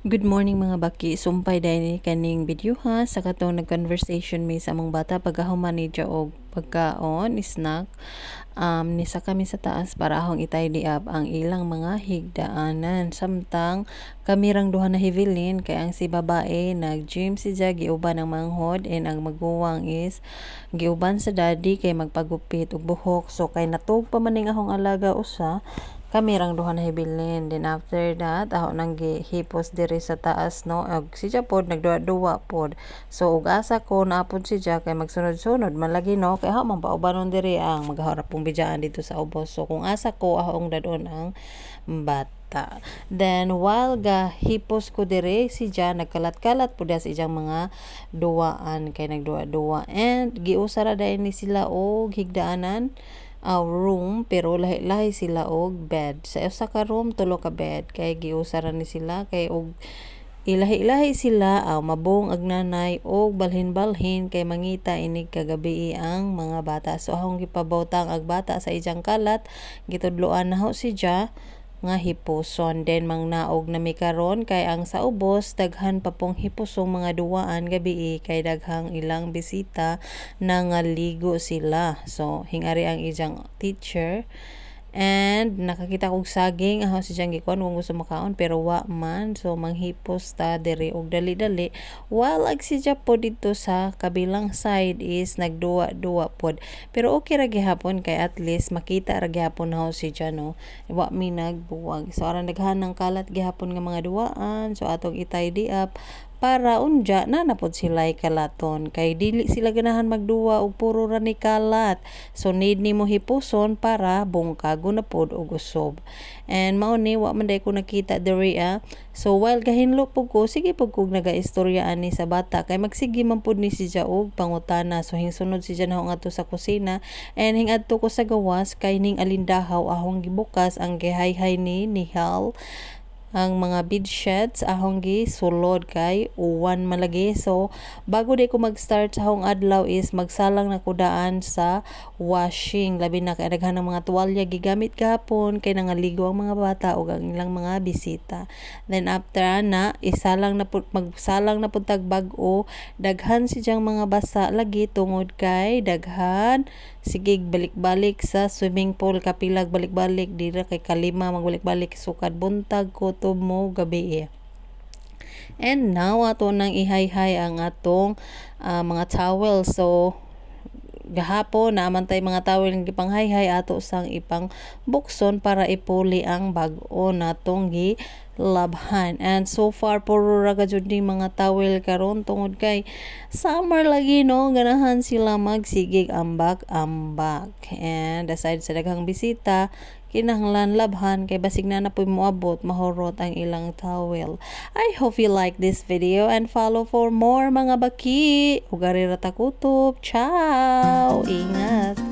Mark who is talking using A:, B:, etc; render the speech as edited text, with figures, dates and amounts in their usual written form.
A: Good morning mga baki. Sumpay dahil ni kaning video ha. Sa katong nag-conversation may sa among bata pagkahuman ni og pagkaon, snack. Nisa kami sa taas para akong i-tidy up ang ilang mga higdaanan. Samtang kami rang duha na hivilin kay ang si babae nag-gym si siya giuban ang manghod and ang maguwang is giuban sa daddy kay magpagupit og buhok. So kay natug pa maning akong alaga usa kami rang duha na hibilin. Then after that ako nang gihipos diri sa taas no og si pod nagduwa-duwa pod. So ug asa ko naapod si kay magsunod-sunod malagi no kay ako man paubanon diri ang magharap pong bidyaan dito sa ubos. So kung asa ko akong dadon ang bata. Then while hipos ko diri si nagkalat-kalat pud sa iyang mga duwaan kay nagduwa-duwa and giusara dai ni sila og higdaanan room pero lahi-lahi sila og bed. Sa usa ka room tulo ka bed kay giusara ni sila kay og ilahi-ilahi sila mabong ag nanay og balhin-balhin kay mangita inig kagabi ang mga bata. So akong gipabawtang ag bata sa iyang kalat gitudloan naho si nga hipuson then mangnaog na mi karon kay ang sa ubos daghan pa pong hipusong mga duwaan gabi kay daghang ilang bisita na nga ligo sila. So hingari ang iyang teacher and nakakita kog saging aho si siyang gikuan kung gusto makaon pero wa man so manghipos ta diri og dali-dali while ag si po dito sa kabilang side is nagduwa-duwa pod pero okay ra gihapon kay at least makita ra gihapon na si no wa mi nagbuwag so aron daghan ng kalat gihapon nga mga duwaan so atong i-tidy up para unja na napod sila'y kalaton kay dili sila ganahan magduwa og puro ra ni kalat so need nimo hipuson para bungkago na pod og usob and mao ni wa man day ko nakita diri so while gahinlo pug ko sige pug kog nagaistorya ani sa bata kay magsige man pud ni siya og pangutana so hingsunod siya na ngadto sa kusina and hingadto ko sa gawas kay ning alindahaw ahong gibukas ang gihayhay ni Hal ang mga bedsheets ahong sulod kay uwan malagi so bago di ko mag-start sa akong adlaw is magsalang na kudaan sa washing labi na kay daghan ng mga tuwalya gigamit gahapon kay nangaligo ang mga bata ug ang ilang mga bisita then after na magsalang na pud tag bag-o daghan si mga basa lagi tungod kay daghan sige balik-balik sa swimming pool kapilag balik-balik dira kay kalima magbalik-balik sukad buntag kutob mo gabi and now ato nang ihayhay ang atong mga towel so gahapon naman tay mga towel nga gipanghayhay ato sang ipang bukson para ipuli ang bag-o natong labhan and so far puro ra jud ni mga towel karon tungod kay summer lagi no ganahan sila magsigig ambak and aside sa daghang bisita kinahanglan labhan kay basig na napoy moabot mahurot ang ilang towel. I hope you like this video and follow for more mga baki ug ari ra ta kutob. Ciao, ingat.